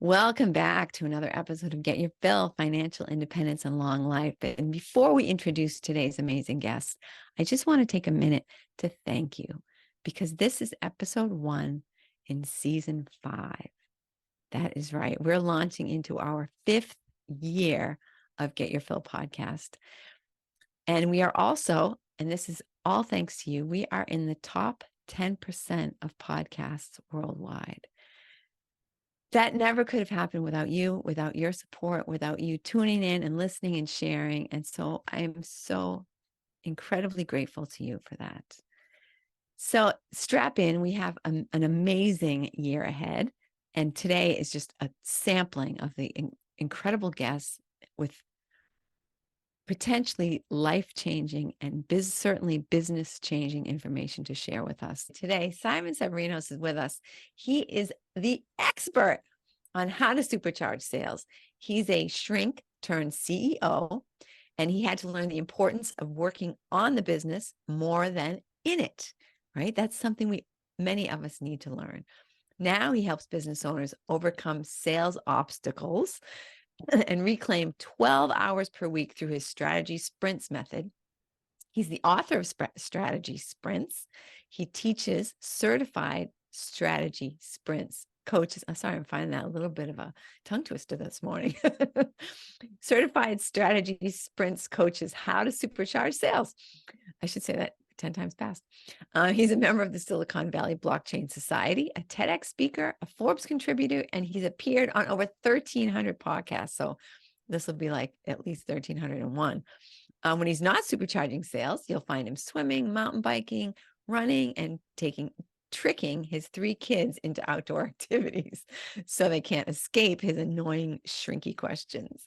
Welcome back to another episode of Get Your Fill, Financial Independence and Long Life. And before we introduce today's amazing guest, I just want to take a minute to thank you because this is episode 1 in season 5. That is right. We're launching into our 5th year of Get Your Fill podcast. And we are also, and this is all thanks to you, we are in the top 10% of podcasts worldwide. That never could have happened without you, without your support, without you tuning in and listening and sharing. And so I am so incredibly grateful to you for that. So strap in. We have an amazing year ahead. And today is just a sampling of the incredible guests with potentially life-changing and certainly business-changing information to share with us. Today, Simon Severino is with us. He is the expert on how to supercharge sales. He's a shrink turned CEO, and he had to learn the importance of working on the business more than in it, right? That's something many of us need to learn. Now he helps business owners overcome sales obstacles and reclaim 12 hours per week through his strategy sprints method. He's the author of Strategy Sprints. He teaches certified strategy sprints coaches. I'm sorry, I'm finding that a little bit of a tongue twister this morning. Certified strategy sprints coaches how to supercharge sales. I should say that 10 times fast. He's a member of the Silicon Valley Blockchain Society, a TEDx speaker, a Forbes contributor, and he's appeared on over 1,300 podcasts. So this will be like at least 1,301. When he's not supercharging sales, you'll find him swimming, mountain biking, running, and tricking his 3 kids into outdoor activities so they can't escape his annoying shrinky questions.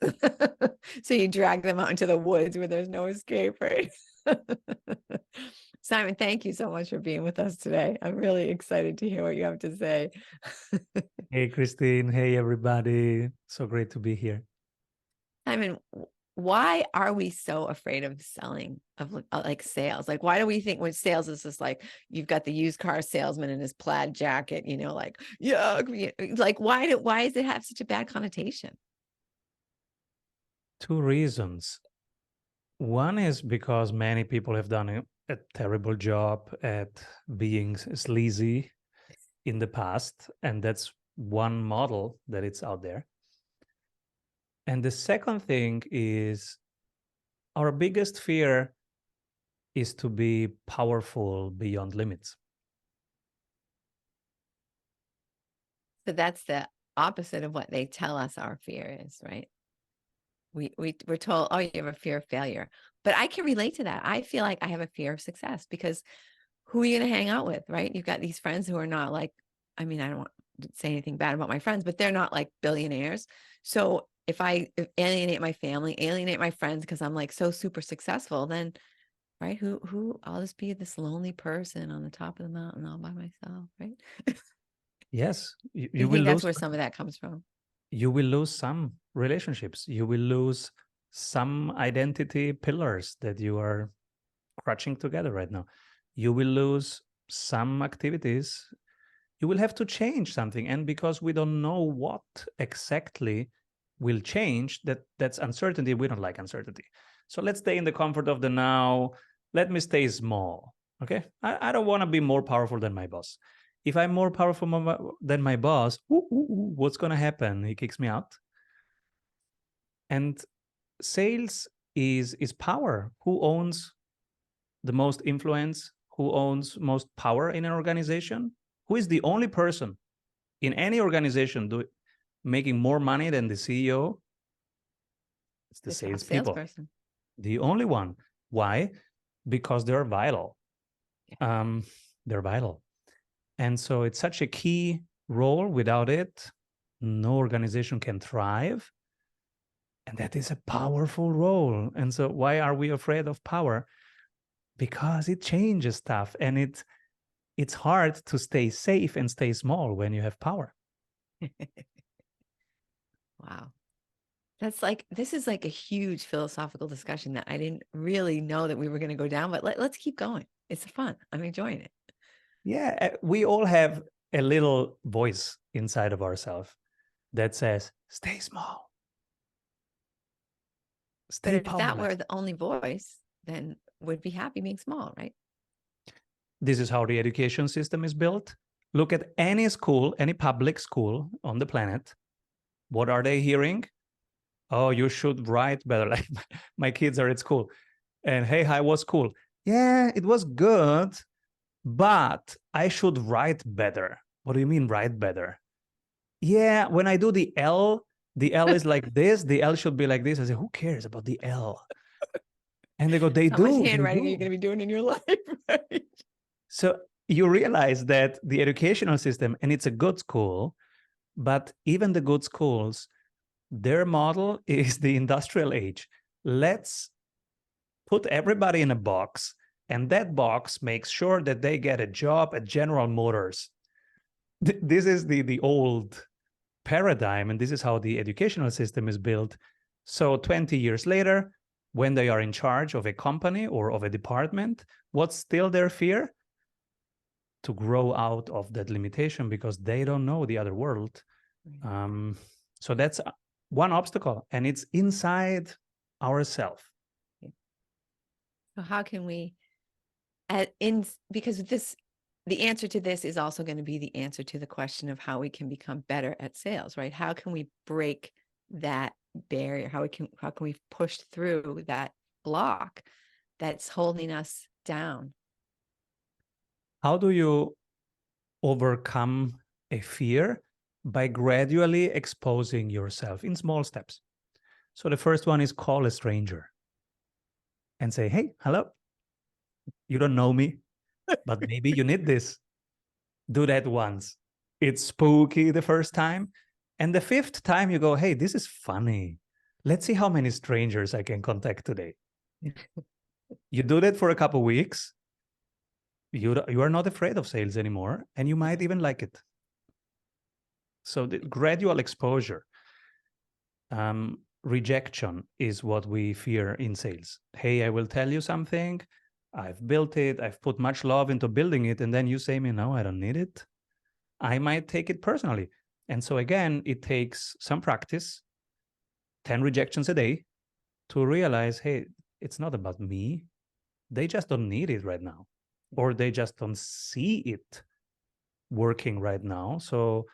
So you drag them out into the woods where there's no escape, right? Simon, thank you so much for being with us today. I'm really excited to hear what you have to say. Hey, Christine. Hey, everybody. So great to be here. Simon, why are we so afraid of selling, of like sales? Like, why do we think when sales is just like, you've got the used car salesman in his plaid jacket, like, yeah, like, why does it have such a bad connotation? 2 reasons. One is because many people have done a terrible job at being sleazy in the past, and that's one model that it's out there. And the second thing is our biggest fear is to be powerful beyond limits. So that's the opposite of what they tell us our fear is, right? We're told, oh, you have a fear of failure. But I can relate to that. I feel like I have a fear of success because who are you going to hang out with, right? You've got these friends who are not like, I mean, I don't want to say anything bad about my friends, but they're not like billionaires. So if I alienate my family, alienate my friends because I'm like so super successful, then right, who I'll just be this lonely person on the top of the mountain all by myself, right? Yes, you will think that's lose. where some of that comes from? You will lose some relationships. You will lose some identity pillars that you are crutching together right now. You will lose some activities. You will have to change something. And because we don't know what exactly will change, that's uncertainty. We don't like uncertainty. So let's stay in the comfort of the now. Let me stay small. Okay. I don't want to be more powerful than my boss. If I'm more powerful than my boss, what's going to happen? He kicks me out. And sales is power. Who owns the most influence? Who owns most power in an organization? Who is the only person in any organization making more money than the CEO? It's the salespeople. Salesperson. The only one. Why? Because they're vital. They're vital. And so it's such a key role. Without it, no organization can thrive. And that is a powerful role. And so why are we afraid of power? Because it changes stuff. And it's hard to stay safe and stay small when you have power. Wow. This is like a huge philosophical discussion that I didn't really know that we were going to go down, but let's keep going. It's fun. I'm enjoying it. Yeah, we all have a little voice inside of ourselves. that says, stay small, But stay if that powerless. were the only voice, then we'd be happy being small, right? This is how the education system is built. Look at any school, any public school on the planet. What are they hearing? Oh, you should write better. Like my kids are at school. And hey, how was school? Yeah, it was good, but I should write better. What do you mean write better? Yeah, when I do the L is like this. The L should be like this. I say, who cares about the L? And they go, they How much do. handwriting are you going to be doing in your life? Right? So you realize that the educational system, and it's a good school, but even the good schools, their model is the industrial age. Let's put everybody in a box, and that box makes sure that they get a job at General Motors. This is the old paradigm, and this is how the educational system is built. So 20 years later, when they are in charge of a company or of a department, what's still their fear? To grow out of that limitation, because they don't know the other world. So that's one obstacle, and it's inside ourselves. So how can we, because the answer to this is also going to be the answer to the question of how we can become better at sales, right? How can we break that barrier? How can we push through that block that's holding us down? How do you overcome a fear? By gradually exposing yourself in small steps. So the first one is call a stranger and say, hey, hello. You don't know me, but maybe you need this. Do that once. It's spooky the first time. And the fifth time you go, hey, this is funny. Let's see how many strangers I can contact today. You do that for a couple of weeks. You are not afraid of sales anymore, and you might even like it. So the gradual exposure. Rejection is what we fear in sales. Hey, I will tell you something. I've built it. I've put much love into building it. And then you say me, no, I don't need it. I might take it personally. And so again, it takes some practice, 10 rejections a day, to realize, hey, it's not about me. They just don't need it right now, or they just don't see it working right now. So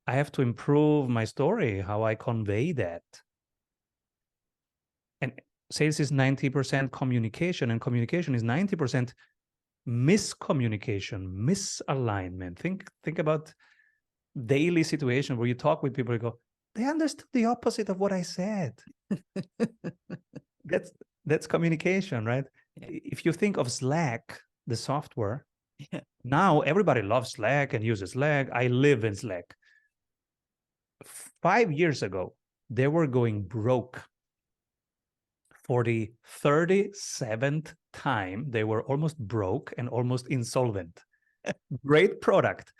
I have to improve my story, how I convey that. And sales is 90% communication, and communication is 90% miscommunication, misalignment. Think about daily situation where you talk with people, you go, they understood the opposite of what I said. That's communication, right? Yeah. If you think of Slack, the software, now everybody loves Slack and uses Slack. I live in Slack. 5 years ago, they were going broke. For the 37th time, they were almost broke and almost insolvent. Great product,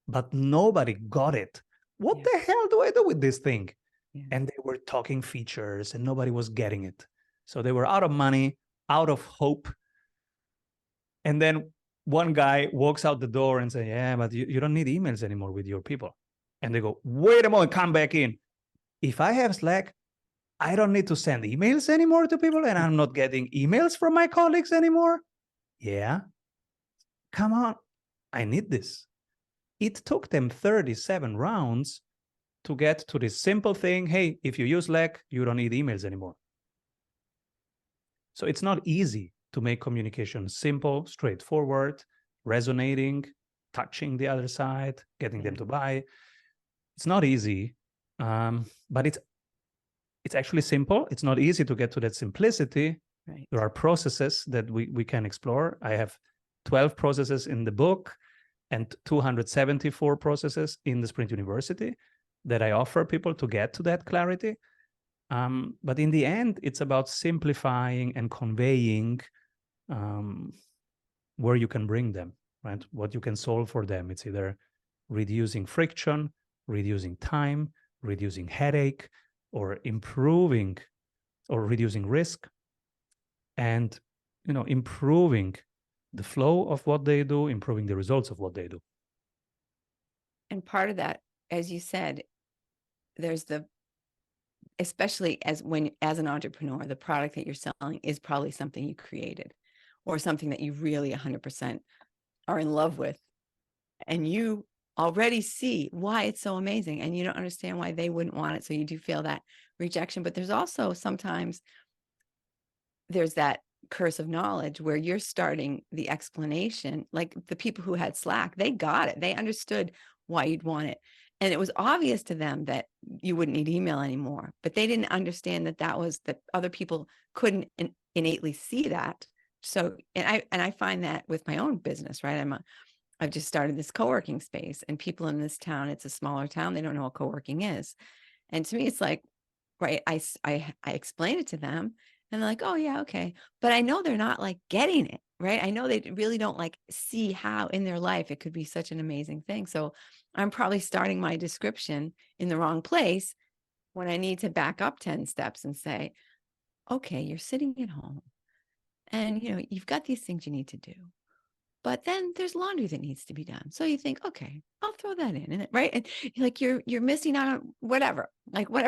but nobody got it. What the hell do I do with this thing? Yeah. And they were talking features and nobody was getting it. So they were out of money, out of hope. And then one guy walks out the door and says, yeah, but you don't need emails anymore with your people. And they go, wait a moment, come back in. If I have Slack, I don't need to send emails anymore to people, and I'm not getting emails from my colleagues anymore. Yeah. Come on. I need this. It took them 37 rounds to get to this simple thing. Hey, if you use Slack, you don't need emails anymore. So it's not easy to make communication simple, straightforward, resonating, touching the other side, getting them to buy. It's not easy, but it's actually simple. It's not easy to get to that simplicity. Right. There are processes that we can explore. I have 12 processes in the book and 274 processes in the Sprint University that I offer people to get to that clarity. But in the end, it's about simplifying and conveying where you can bring them, right? What you can solve for them. It's either reducing friction, reducing time, reducing headache, or improving or reducing risk, and improving the flow of what they do, improving the results of what they do. And part of that, as you said, there's especially as an entrepreneur, the product that you're selling is probably something you created or something that you really 100% are in love with. And you already see why it's so amazing, and you don't understand why they wouldn't want it. So you do feel that rejection. But there's also sometimes there's that curse of knowledge where you're starting the explanation. Like the people who had Slack, they got it. They understood why you'd want it. And it was obvious to them that you wouldn't need email anymore, but they didn't understand that other people couldn't innately see that. So, and I find that with my own business, right? I've just started this co-working space, and people in this town, it's a smaller town, they don't know what co-working is. And to me, it's like, right, I explain it to them and they're like, oh yeah, okay. But I know they're not like getting it, right? I know they really don't like see how in their life it could be such an amazing thing. So I'm probably starting my description in the wrong place when I need to back up 10 steps and say, okay, you're sitting at home and you've got these things you need to do. But then there's laundry that needs to be done. So you think, okay, I'll throw that in, right? And you're missing out on whatever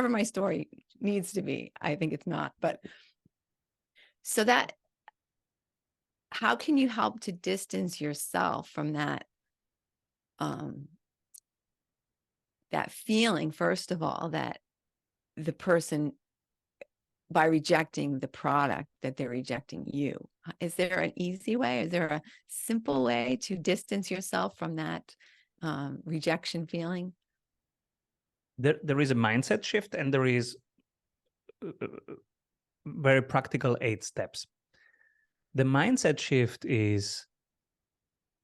my story needs to be. I think it's not, but so how can you help to distance yourself from that feeling, first of all, that the person, by rejecting the product, that they're rejecting you? Is there an easy way? Is there a simple way to distance yourself from that rejection feeling? There is a mindset shift, and there is very practical 8 steps. The mindset shift is,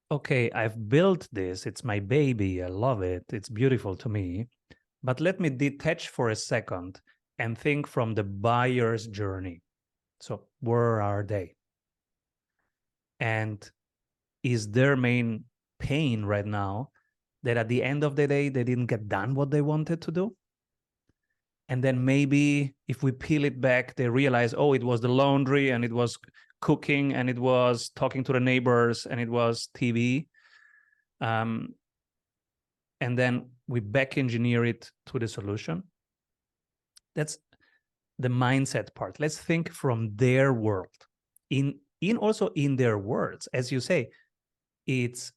okay, I've built this. It's my baby. I love it. It's beautiful to me. But let me detach for a second and think from the buyer's journey. So where are they? And is their main pain right now that at the end of the day, they didn't get done what they wanted to do? And then maybe if we peel it back, they realize, oh, it was the laundry, and it was cooking, and it was talking to the neighbors, and it was TV. And then we back engineer it to the solution. That's the mindset part. Let's think from their world. Also in their words, as you say, it's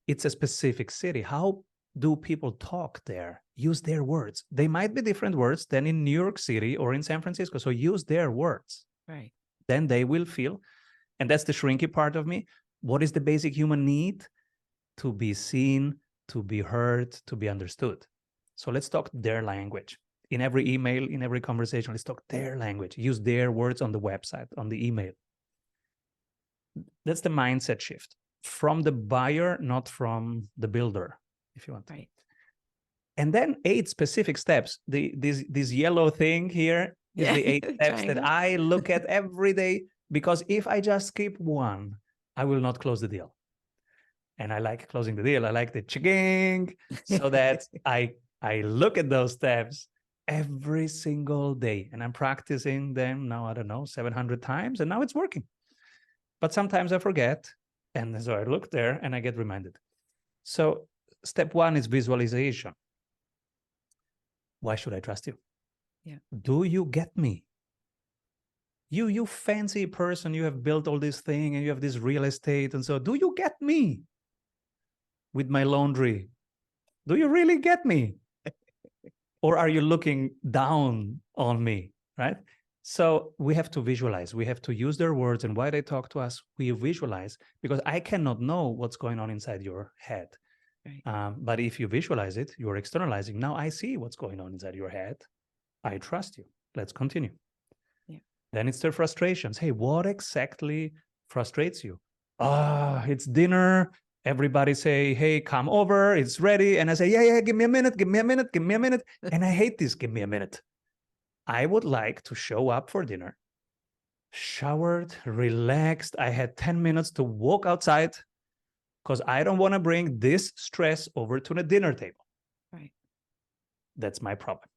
a specific city. How do people talk there? Use their words. They might be different words than in New York City or in San Francisco. So use their words. Right. Then they will feel, and that's the shrinky part of me. What is the basic human need? To be seen, to be heard, to be understood. So let's talk their language. In every email, in every conversation, let's talk their language. Use their words on the website, on the email. That's the mindset shift. From the buyer, not from the builder, if you want. Right. And then 8 specific steps. This yellow thing here is the 8 steps that I look at every day, because if I just skip one, I will not close the deal. And I like closing the deal. I like the ching, so that I look at those steps every single day, and I'm practicing them now, I don't know, 700 times, and now it's working. But sometimes I forget, and so I look there and I get reminded. So step 1 is visualization. Why should I trust you? Yeah. Do you get me? You fancy person, you have built all this thing and you have this real estate, and so do you get me with my laundry? Do you really get me? Or are you looking down on me, right? So we have to visualize. We have to use their words and why they talk to us. We visualize, because I cannot know what's going on inside your head. Right. But if you visualize it, you're externalizing. Now I see what's going on inside your head. I trust you. Let's continue. Yeah. Then it's their frustrations. Hey, what exactly frustrates you? It's dinner. Everybody say, hey, come over. It's ready. And I say, yeah, give me a minute, give me a minute, give me a minute. And I hate this, give me a minute. I would like to show up for dinner, showered, relaxed. I had 10 minutes to walk outside, because I don't want to bring this stress over to the dinner table. Right. That's my problem.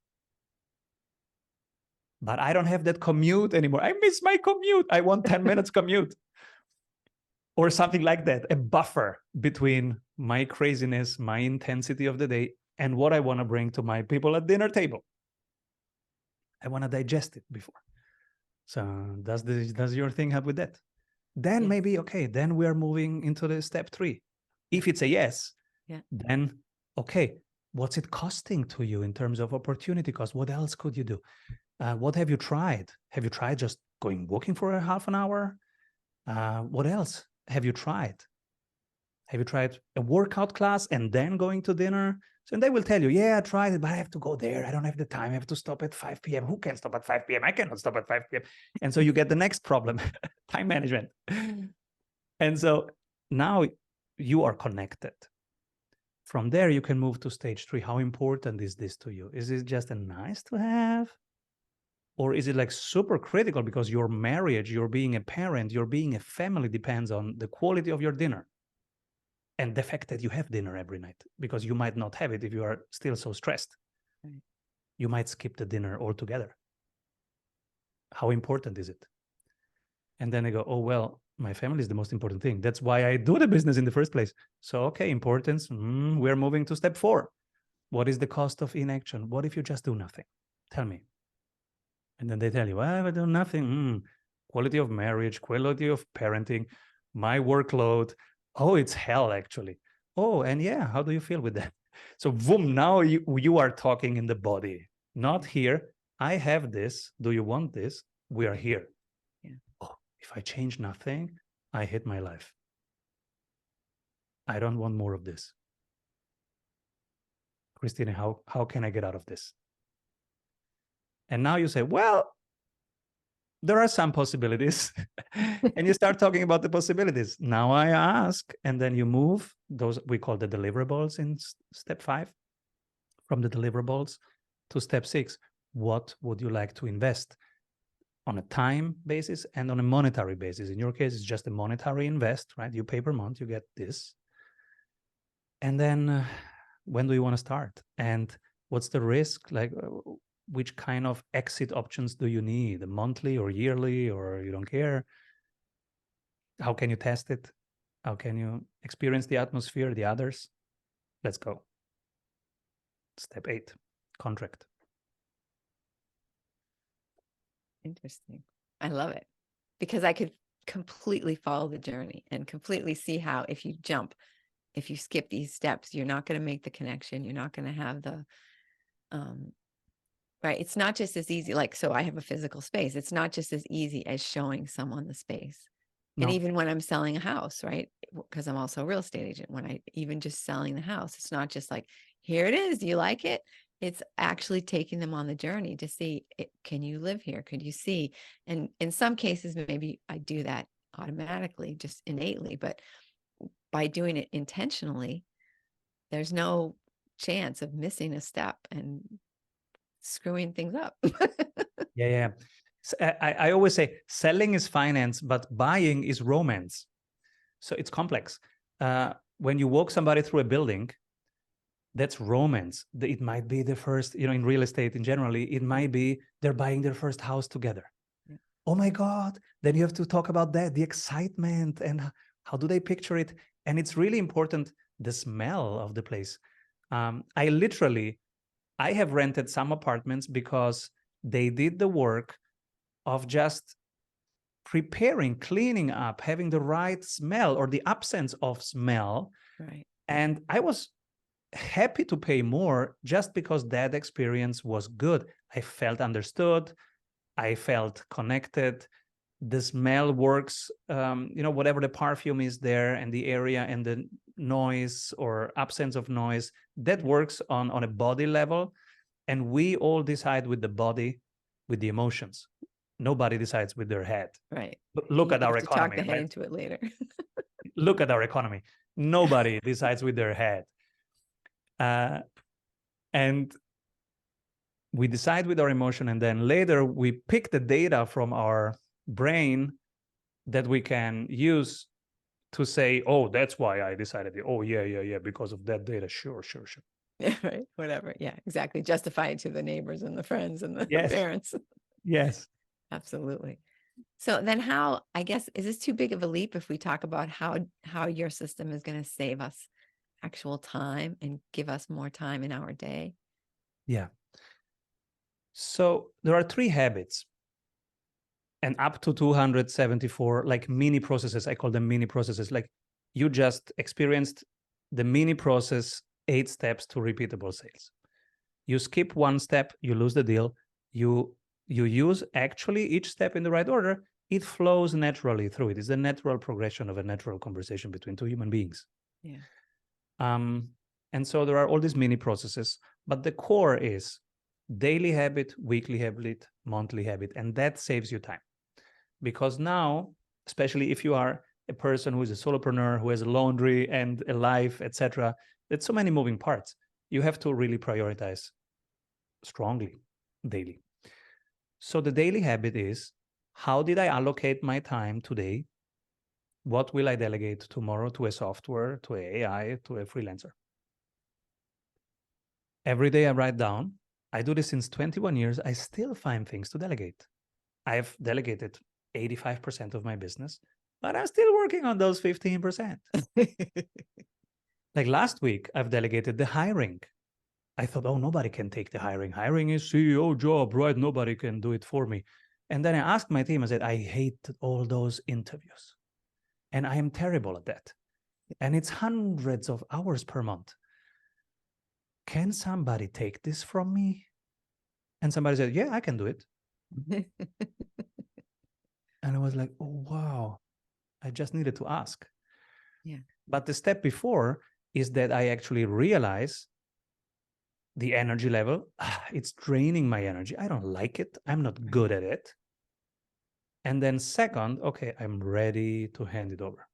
But I don't have that commute anymore. I miss my commute. I want 10 minutes commute. Or something like that, a buffer between my craziness, my intensity of the day, and what I want to bring to my people at dinner table. I want to digest it before. So does your thing help with that? Then Yes. maybe, okay, then we are moving into the step 3. If it's a yes, then okay, what's it costing to you in terms of opportunity cost? What else could you do? What have you tried? Have you tried just going walking for a half an hour? What else have you tried? Have you tried a workout class and then going to dinner? So, and they will tell you, yeah, I tried it, but I have to go there. I don't have the time. I have to stop at 5 p.m. Who can stop at 5 p.m.? I cannot stop at 5 p.m. And so you get the next problem, time management. And so now you are connected. From there, you can move to stage 3. How important is this to you? Is it just a nice to have? Or is it like super critical because your marriage, your being a parent, your being a family depends on the quality of your dinner and the fact that you have dinner every night, because you might not have it if you are still so stressed. Right. You might skip the dinner altogether. How important is it? And then I go, oh, well, my family is the most important thing. That's why I do the business in the first place. So, okay, importance. We're moving to step 4. What is the cost of inaction? What if you just do nothing? Tell me. And then they tell you, well, I do nothing. Quality of marriage, quality of parenting, my workload. Oh, it's hell, actually. Oh, and yeah, how do you feel with that? So, boom, now you are talking in the body, not here. I have this. Do you want this? We are here. Yeah. Oh, if I change nothing, I hate my life. I don't want more of this. Christina, how can I get out of this? And now you say, well, there are some possibilities. And you start talking about the possibilities. Now I ask, and then you move those, we call the deliverables in step 5, from the deliverables to step 6. What would you like to invest on a time basis and on a monetary basis? In your case, it's just a monetary invest, right? You pay per month, you get this. And then when do you want to start? And what's the risk? Like, which kind of exit options do you need? Monthly or yearly, or you don't care? How can you test it? How can you experience the atmosphere, the others? Let's go. Step 8, contract. Interesting. I love it, because I could completely follow the journey and completely see how if you skip these steps, you're not going to make the connection. You're not going to have the, right. It's not just as easy. Like, so I have a physical space. It's not just as easy as showing someone the space. No. And even when I'm selling a house, right? Because I'm also a real estate agent, when I even just selling the house, it's not just like, here it is. Do you like it? It's actually taking them on the journey to see, can you live here? Could you see? And in some cases, maybe I do that automatically, just innately, but by doing it intentionally, there's no chance of missing a step and screwing things up. Yeah. I always say selling is finance, but buying is romance. So it's complex. When you walk somebody through a building, that's romance. It might be the first, in real estate in generally, it might be they're buying their first house together. Yeah. Oh my God. Then you have to talk about that, the excitement, and how do they picture it? And it's really important, the smell of the place. I have rented some apartments because they did the work of just preparing, cleaning up, having the right smell or the absence of smell. Right. And I was happy to pay more just because that experience was good. I felt understood. I felt connected. The smell works, whatever the perfume is there and the area and the noise or absence of noise, that works on a body level. And we all decide with the body, with the emotions. Nobody decides with their head. Right. Look You at our have to talk economy. the head Right? into it later. Look at our economy. Nobody decides with their head. And we decide with our emotion, and then later we pick the data from our brain that we can use to say, oh, that's why I decided. Oh, yeah, because of that data. Sure. Yeah, right. Whatever. Yeah, exactly. Justify it to the neighbors and the friends and the parents. Yes. Absolutely. So then how, I guess, is this too big of a leap if we talk about how your system is going to save us actual time and give us more time in our day? Yeah. So there are 3 habits and up to 274 like mini processes. I call them mini processes. Like you just experienced the mini process, 8 steps to repeatable sales. You skip one step, you lose the deal. You use actually each step in the right order. It flows naturally through it. It's a natural progression of a natural conversation between 2 human beings. Yeah. And so there are all these mini processes, but the core is daily habit, weekly habit, monthly habit, and that saves you time. Because now, especially if you are a person who is a solopreneur, who has a laundry and a life, etc., there's so many moving parts. You have to really prioritize strongly daily. So the daily habit is, how did I allocate my time today? What will I delegate tomorrow to a software, to AI, to a freelancer? Every day I write down. I do this since 21 years. I still find things to delegate. I've delegated 85% of my business, but I'm still working on those 15%. Like last week, I've delegated the hiring. I thought, oh, nobody can take the hiring. Hiring is CEO job, right? Nobody can do it for me. And then I asked my team, I said, I hate all those interviews. And I am terrible at that. And it's hundreds of hours per month. Can somebody take this from me? And somebody said, yeah, I can do it. And I was like, oh, wow. I just needed to ask. Yeah. But the step before is that I actually realize the energy level. It's draining my energy. I don't like it. I'm not good at it. And then second, okay, I'm ready to hand it over.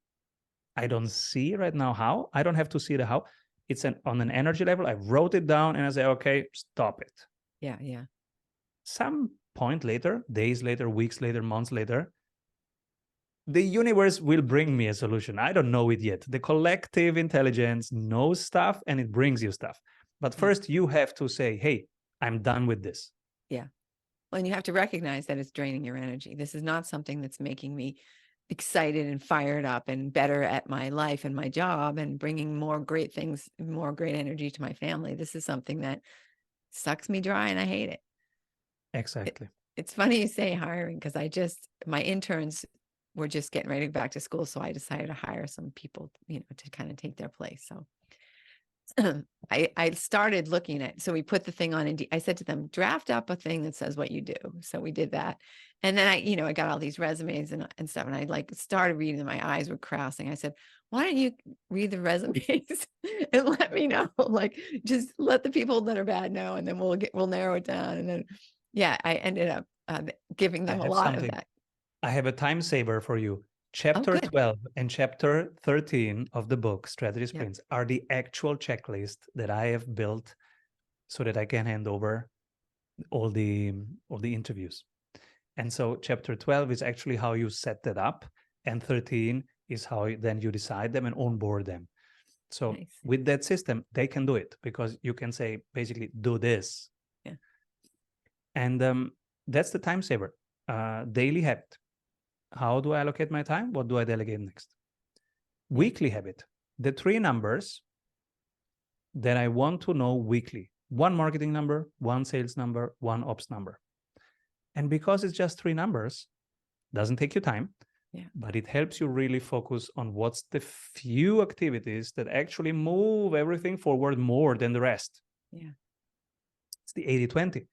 I don't see right now how. I don't have to see the how. It's on an energy level. I wrote it down and I say, okay, stop it. Yeah. Yeah. Some point later, days later, weeks later, months later, the universe will bring me a solution. I don't know it yet. The collective intelligence knows stuff and it brings you stuff. But first, you have to say, hey, I'm done with this. Yeah. Well, and you have to recognize that it's draining your energy. This is not something that's making me excited and fired up and better at my life and my job and bringing more great things, more great energy to my family. This is something that sucks me dry and I hate it. Exactly. It's funny you say hiring because my interns were just getting ready back to school. So I decided to hire some people, to kind of take their place. So I started looking at, so we put the thing on Indeed. I said to them, draft up a thing that says what you do. So we did that. And then I got all these resumes and stuff. And I started reading them. My eyes were crossing. I said, why don't you read the resumes and let me know, just let the people that are bad know. And then we'll narrow it down. And then, yeah, I ended up giving them a lot of that. I have a time saver for you. Chapter 12 and chapter 13 of the book, Strategy Sprints, are the actual checklist that I have built so that I can hand over all the interviews. And so chapter 12 is actually how you set that up. And 13 is how then you decide them and onboard them. So with that system, they can do it because you can say, basically, do this. Yeah. And that's the time saver. Daily habit. How do I allocate my time? What do I delegate next? Weekly habit. The 3 numbers that I want to know weekly. 1 marketing number, 1 sales number, 1 ops number. And because it's just 3 numbers, doesn't take you time, but it helps you really focus on what's the few activities that actually move everything forward more than the rest. Yeah. It's the 80-20.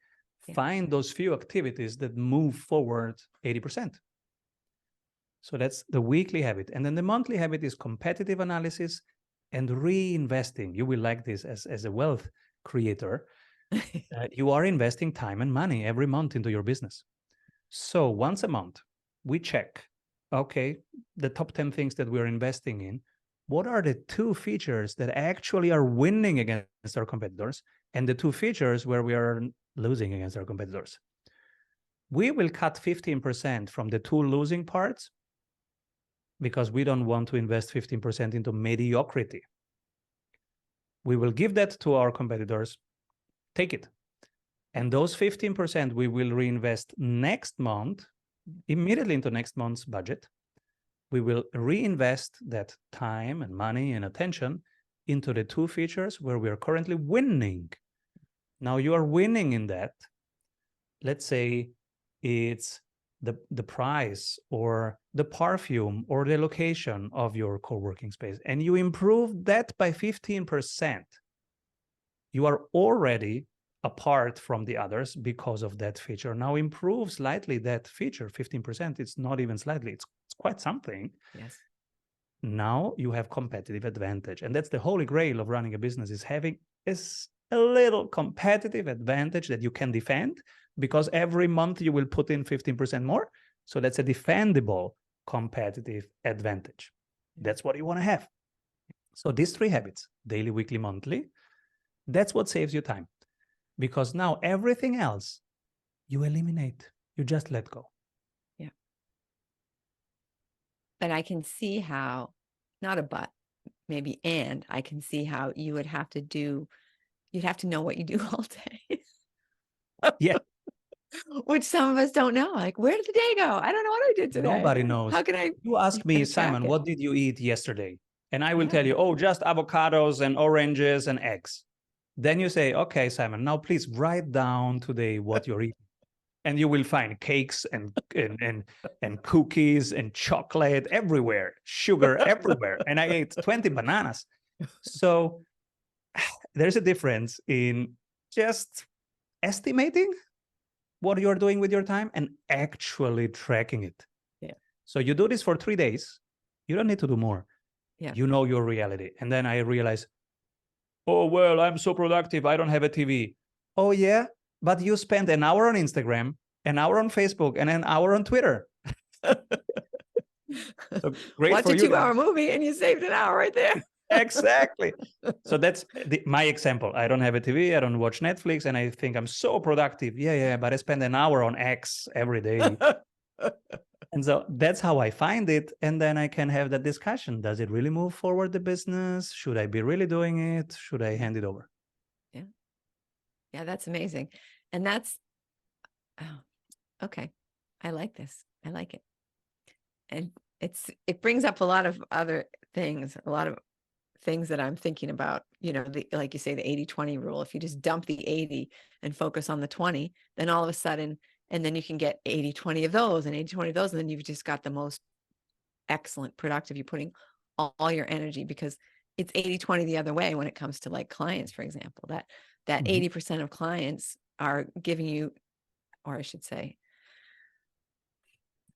Find those few activities that move forward 80%. So that's the weekly habit. And then the monthly habit is competitive analysis and reinvesting. You will like this as a wealth creator. You are investing time and money every month into your business. So once a month, we check, okay, the top 10 things that we're investing in. What are the 2 features that actually are winning against our competitors and the 2 features where we are losing against our competitors? We will cut 15% from the 2 losing parts because we don't want to invest 15% into mediocrity. We will give that to our competitors. Take it. And those 15% we will reinvest next month, immediately into next month's budget. We will reinvest that time and money and attention into the 2 features where we are currently winning. Now you are winning in that. Let's say it's the price or the perfume or the location of your co-working space, and you improve that by 15%. You are already apart from the others because of that feature. Now improve slightly that feature, 15%. It's not even slightly, it's quite something. Yes. Now you have competitive advantage. And that's the holy grail of running a business, is having a little competitive advantage that you can defend, because every month you will put in 15% more. So that's a defendable competitive advantage. That's what you want to have. So these 3 habits, daily, weekly, monthly, that's what saves you time. Because now everything else you eliminate, you just let go. Yeah. But I can see how, not a but, maybe, and I can see how you would have to do, you'd have to know what you do all day. Yeah. Which some of us don't know. Like, where did the day go? I don't know what I did today. Nobody knows. How can I? You ask me, Simon, it? what did you eat yesterday? And I will Yeah. tell you, oh, just avocados and oranges and eggs. Then you say, okay, Simon, now please write down today what you're eating. And you will find cakes and cookies and chocolate everywhere, sugar everywhere. And I ate 20 bananas. So there's a difference in just estimating what you're doing with your time and actually tracking it. Yeah. So you do this for 3 days. You don't need to do more. Yeah. You know your reality. And then I realize, oh, well, I'm so productive. I don't have a TV. Oh, yeah. But you spent an hour on Instagram, an hour on Facebook, and an hour on Twitter. So great. Watch for a you 2-hour movie and you saved an hour right there. Exactly. So that's my example. I don't have a TV. I don't watch Netflix. And I think I'm so productive. Yeah. But I spend an hour on X every day. And so that's how I find it. And then I can have that discussion. Does it really move forward the business? Should I be really doing it? Should I hand it over? Yeah. Yeah, that's amazing. And that's, oh, okay. I like this. I like it. And it brings up a lot of other things, a lot of things that I'm thinking about, like you say, the 80-20 rule. If you just dump the 80 and focus on the 20, then all of a sudden, and then you can get 80-20 of those and 80-20 of those. And then you've just got the most excellent productive. You're putting all your energy, because it's 80-20 the other way when it comes to like clients, for example, that 80% of clients are giving you, or I should say,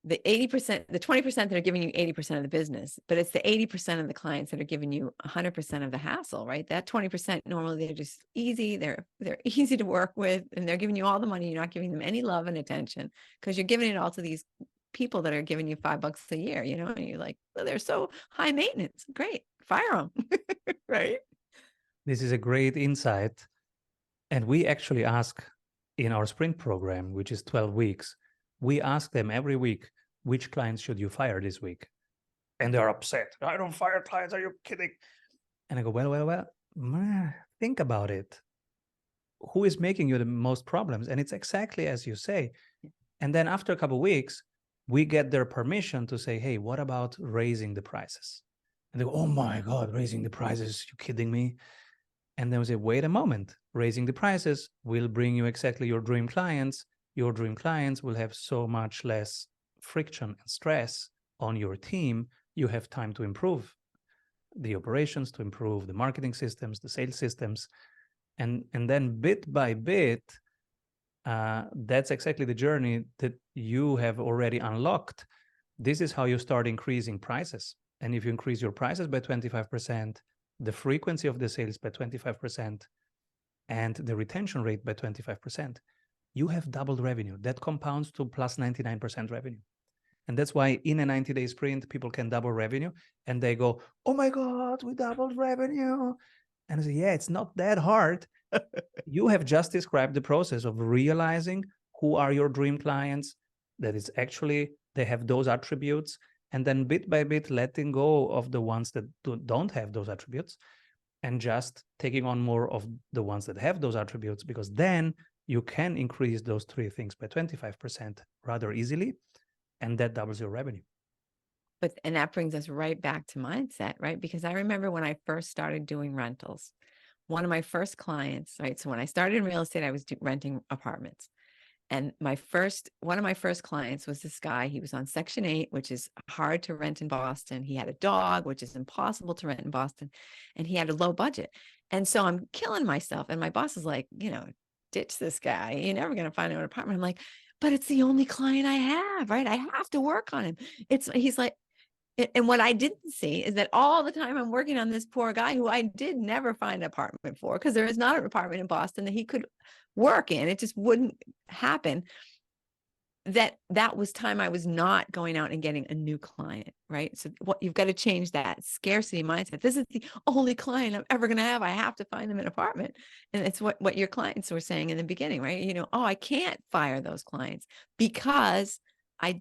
the 80%, the 20% that are giving you 80% of the business, but it's the 80% of the clients that are giving you 100% of the hassle, right? That 20%, normally they're just easy. They're easy to work with, and they're giving you all the money. You're not giving them any love and attention, because you're giving it all to these people that are giving you $5 a year, and you're like, well, they're so high maintenance. Great. Fire them. Right. This is a great insight. And we actually ask in our sprint program, which is 12 weeks, we ask them every week, which clients should you fire this week? And they're upset. I don't fire clients. Are you kidding? And I go, well, think about it. Who is making you the most problems? And it's exactly as you say. And then after a couple of weeks, we get their permission to say, hey, what about raising the prices? And they go, oh my God, raising the prices. You kidding me? And then we say, wait a moment, raising the prices will bring you exactly your dream clients. Your dream clients will have so much less friction and stress on your team. You have time to improve the operations, to improve the marketing systems, the sales systems. And then bit by bit, that's exactly the journey that you have already unlocked. This is how you start increasing prices. And if you increase your prices by 25%, the frequency of the sales by 25%, and the retention rate by 25%, you have doubled revenue. That compounds to plus 99% revenue. And that's why in a 90-day sprint, people can double revenue, and they go, oh my God, we doubled revenue. And I say, yeah, it's not that hard. You have just described the process of realizing who are your dream clients, that it's actually, they have those attributes, and then bit by bit letting go of the ones that don't have those attributes, and just taking on more of the ones that have those attributes, because then you can increase those 3 things by 25% rather easily, and that doubles your revenue. And that brings us right back to mindset, right? Because I remember when I first started doing rentals, one of my first clients, right? So when I started in real estate, I was renting apartments. And one of my first clients was this guy. He was on Section 8, which is hard to rent in Boston. He had a dog, which is impossible to rent in Boston. And he had a low budget. And so I'm killing myself. And my boss is like, ditch this guy. You're never going to find an apartment. I'm like, but it's the only client I have, right? I have to work on him. He's like, and what I didn't see is that all the time I'm working on this poor guy who I did never find an apartment for, because there is not an apartment in Boston that he could work in. It just wouldn't happen. That was time I was not going out and getting a new client, right? So what you've got to change that scarcity mindset. This is the only client I'm ever going to have. I have to find them an apartment. And it's what your clients were saying in the beginning, right? I can't fire those clients because I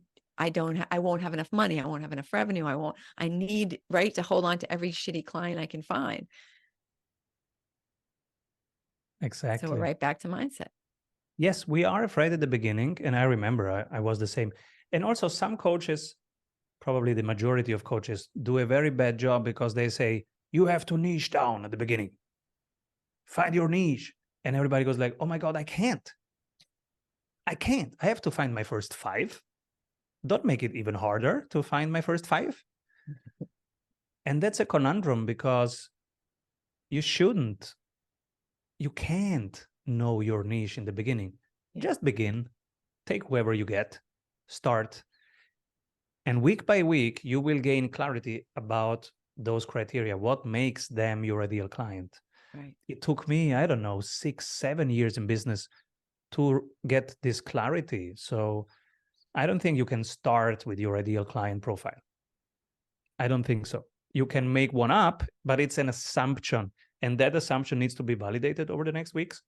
won't have enough money. I won't have enough revenue. I need, right, to hold on to every shitty client I can find. Exactly. So we're right back to mindset. Yes, we are afraid at the beginning. And I remember I was the same. And also some coaches, probably the majority of coaches, do a very bad job because they say, you have to niche down at the beginning. Find your niche. And everybody goes like, oh my God, I can't. I have to find my first 5. Don't make it even harder to find my first 5. And that's a conundrum because you can't know your niche in the beginning. Yeah. Just begin, take whoever you get, start. And week by week, you will gain clarity about those criteria. What makes them your ideal client? Right. It took me, 6-7 years in business to get this clarity. So I don't think you can start with your ideal client profile. I don't think so. You can make one up, but it's an assumption. And that assumption needs to be validated over the next weeks.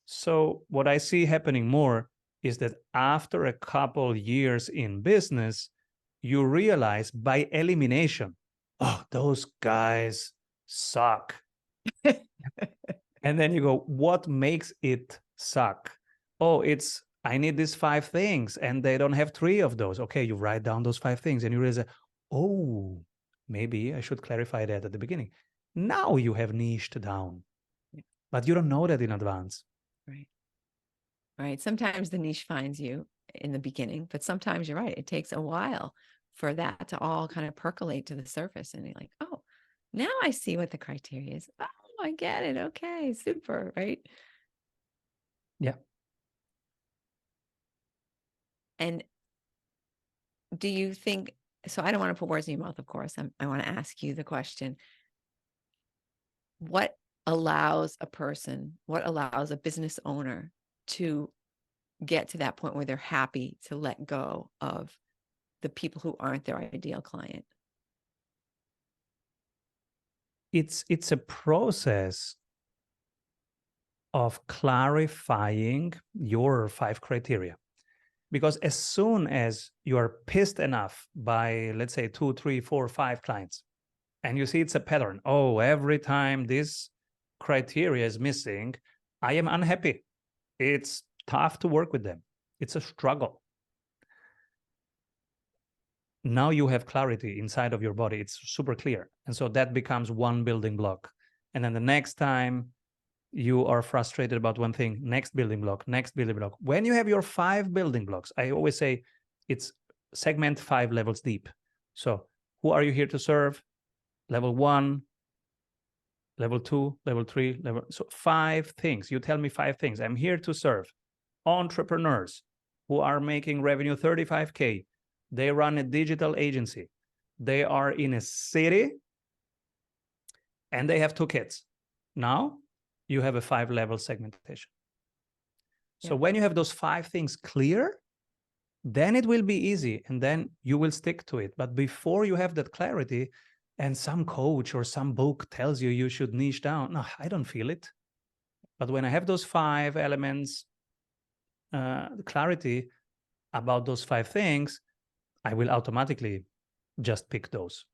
So what I see happening more is that after a couple years in business, you realize by elimination, oh, those guys suck. And then you go, what makes it suck? Oh, I need these 5 things and they don't have 3 of those. Okay, you write down those 5 things and you realize, oh, maybe I should clarify that at the beginning. Now you have niched down, but you don't know that in advance. Right. Right. Sometimes the niche finds you in the beginning, but sometimes you're right. It takes a while for that to all kind of percolate to the surface. And you're like, oh, now I see what the criteria is. Oh, I get it. Okay, super. Right. Yeah. And do you think, so I don't want to put words in your mouth, of course. I want to ask you the question. What allows a business owner to get to that point where they're happy to let go of the people who aren't their ideal client? It's a process of clarifying your 5 criteria. Because as soon as you are pissed enough by, let's say, 2, 3, 4, 5 clients, and you see it's a pattern, oh, every time this criteria is missing, I am unhappy. It's tough to work with them. It's a struggle. Now you have clarity inside of your body. It's super clear. And so that becomes one building block. And then the next time you are frustrated about one thing, next building block. When you have your 5 building blocks, I always say it's segment 5 levels deep. So who are you here to serve? Level 1, level 2, level 3, so 5 things. You tell me 5 things. I'm here to serve entrepreneurs who are making revenue 35K. They run a digital agency. They are in a city and they have 2 kids. Now you have a 5-level segmentation. So when you have those 5 things clear, then it will be easy and then you will stick to it. But before you have that clarity and some coach or some book tells you should niche down, no, I don't feel it. But when I have those 5 elements, clarity about those 5 things, I will automatically just pick those.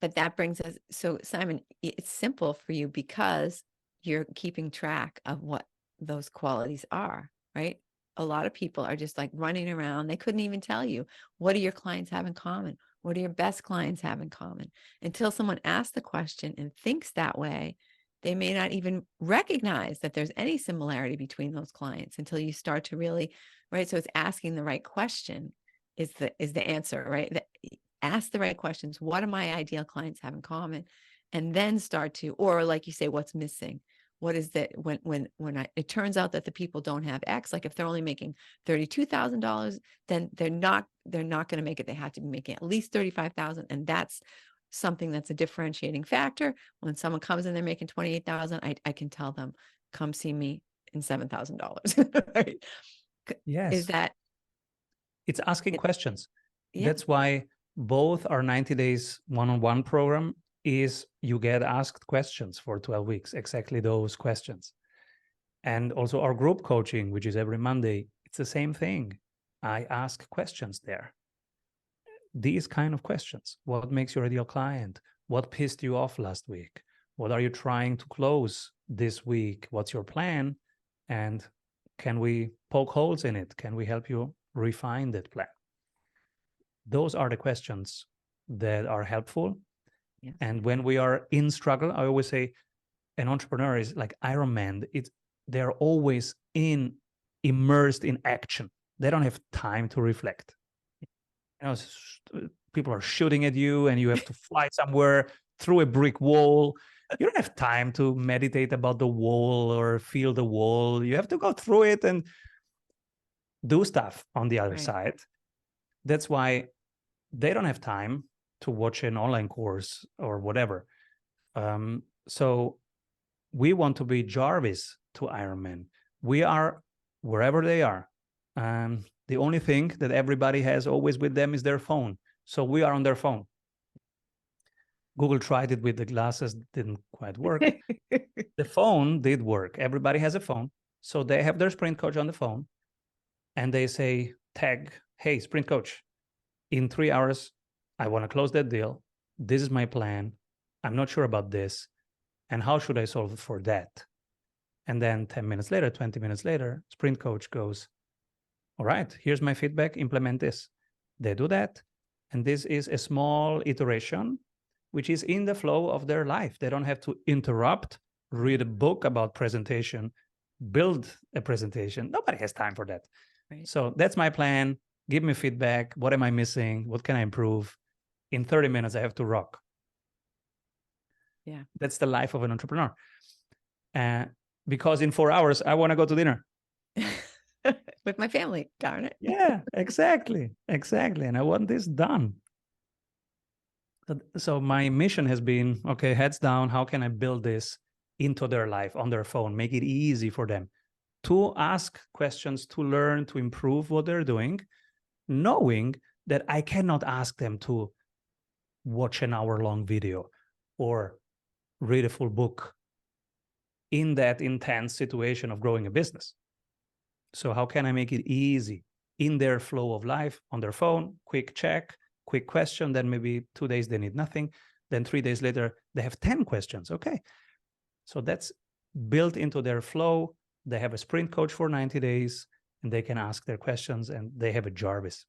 But that brings us, so Simon, it's simple for you because you're keeping track of what those qualities are, right? a lot of people are just like running around. They couldn't even tell you, what do your clients have in common? What do your best clients have in common? Until someone asks the question and thinks that way, they may not even recognize that there's any similarity between those clients until you start to really, right? So it's asking the right question is the answer, right? Ask the right questions. What do my ideal clients have in common? And then start to, or like you say, what's missing? What is that it turns out that the people don't have X, like if they're only making $32,000, then they're not going to make it. They have to be making at least 35,000. And that's something that's a differentiating factor. When someone comes in, they're making 28,000, I can tell them, come see me in $7,000. Right? Yes. Is that it's asking questions. Yeah. That's why both our 90 days one-on-one program is you get asked questions for 12 weeks, exactly those questions. And also our group coaching, which is every Monday, it's the same thing. I ask questions there. These kind of questions. What makes your ideal client? What pissed you off last week? What are you trying to close this week? What's your plan? And can we poke holes in it? Can we help you refine that plan? Those are the questions that are helpful. Yes. And when we are in struggle, I always say an entrepreneur is like Iron Man. They're always immersed in action. They don't have time to reflect. People are shooting at you and you have to fly somewhere through a brick wall. You don't have time to meditate about the wall or feel the wall. You have to go through it and do stuff on the other side. That's why they don't have time to watch an online course or whatever. So we want to be Jarvis to Ironman. We are wherever they are. The only thing that everybody has always with them is their phone. So we are on their phone. Google tried it with the glasses, didn't quite work. The phone did work. Everybody has a phone. So they have their sprint coach on the phone and they say, tag, hey, sprint coach, in 3 hours, I want to close that deal. This is my plan. I'm not sure about this. And how should I solve for that? And then 10 minutes later, 20 minutes later, sprint coach goes, all right, here's my feedback, implement this. They do that. And this is a small iteration, which is in the flow of their life. They don't have to interrupt, read a book about presentation, build a presentation. Nobody has time for that. Right. So that's my plan. Give me feedback. What am I missing? What can I improve? In 30 minutes, I have to rock. Yeah. That's the life of an entrepreneur. Because in 4 hours, I want to go to dinner. With my family, darn it. Yeah, exactly. And I want this done. So my mission has been, okay, heads down, how can I build this into their life on their phone, make it easy for them to ask questions, to learn, to improve what they're doing, knowing that I cannot ask them to watch an hour-long video or read a full book in that intense situation of growing a business. So how can I make it easy in their flow of life on their phone, quick check, quick question, then maybe 2 days they need nothing. Then 3 days later, they have 10 questions. Okay. So that's built into their flow. They have a sprint coach for 90 days and they can ask their questions and they have a Jarvis.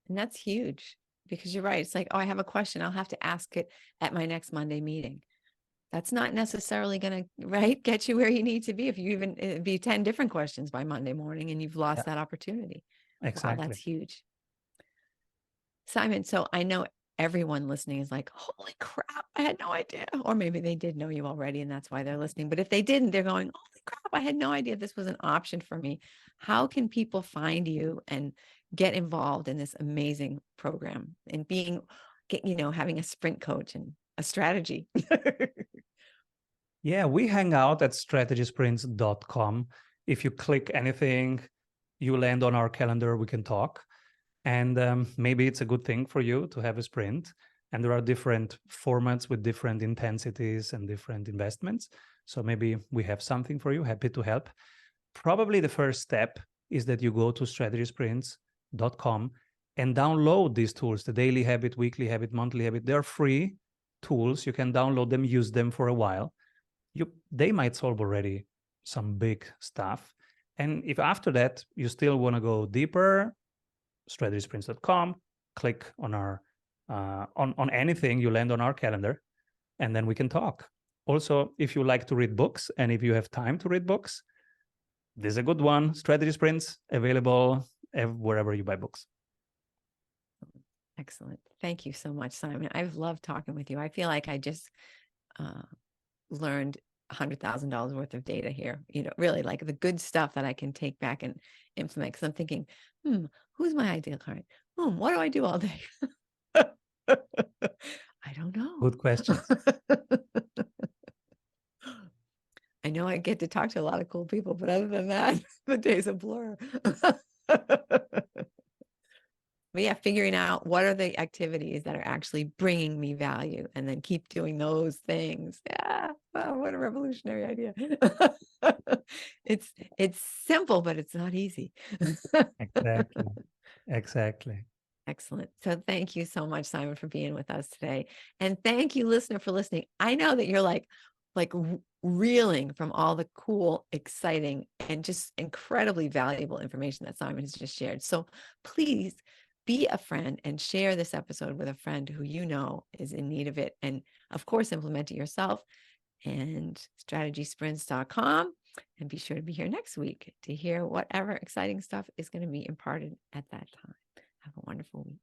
And that's huge because you're right. It's like, oh, I have a question. I'll have to ask it at my next Monday meeting. That's not necessarily going to, get you where you need to be. If you even, it'd be 10 different questions by Monday morning and you've lost that opportunity. Exactly. Wow, that's huge. Simon, so I know everyone listening is like, holy crap, I had no idea. Or maybe they did know you already and that's why they're listening. But if they didn't, they're going, holy crap, I had no idea this was an option for me. How can people find you and get involved in this amazing program and having a sprint coach and a strategy? Yeah, we hang out at strategysprints.com. If you click anything, you land on our calendar, we can talk. And maybe it's a good thing for you to have a sprint. And there are different formats with different intensities and different investments. So maybe we have something for you. Happy to help. Probably the first step is that you go to strategysprints.com and download these tools, the daily habit, weekly habit, monthly habit. They're free tools. You can download them, use them for a while. They might solve already some big stuff. And if after that you still want to go deeper, strategysprints.com, click on our on anything, you land on our calendar, and then we can talk. Also, if you like to read books and if you have time to read books, this is a good one. Strategy Sprints, available wherever you buy books. Excellent. Thank you so much, Simon. I've loved talking with you. I feel like I just learned $100,000 worth of data here, really like the good stuff that I can take back and implement. Because I'm thinking, who's my ideal client? What do I do all day? I don't know. Good questions. I know I get to talk to a lot of cool people, but other than that, the day's a blur. But yeah, figuring out what are the activities that are actually bringing me value and then keep doing those things. Yeah. Wow, what a revolutionary idea. It's simple, but it's not easy. Exactly. Excellent. So thank you so much, Simon, for being with us today. And thank you, listener, for listening. I know that you're like reeling from all the cool, exciting, and just incredibly valuable information that Simon has just shared. So please be a friend and share this episode with a friend who you know is in need of it. And of course, implement it yourself. And strategysprints.com. And be sure to be here next week to hear whatever exciting stuff is going to be imparted at that time. Have a wonderful week.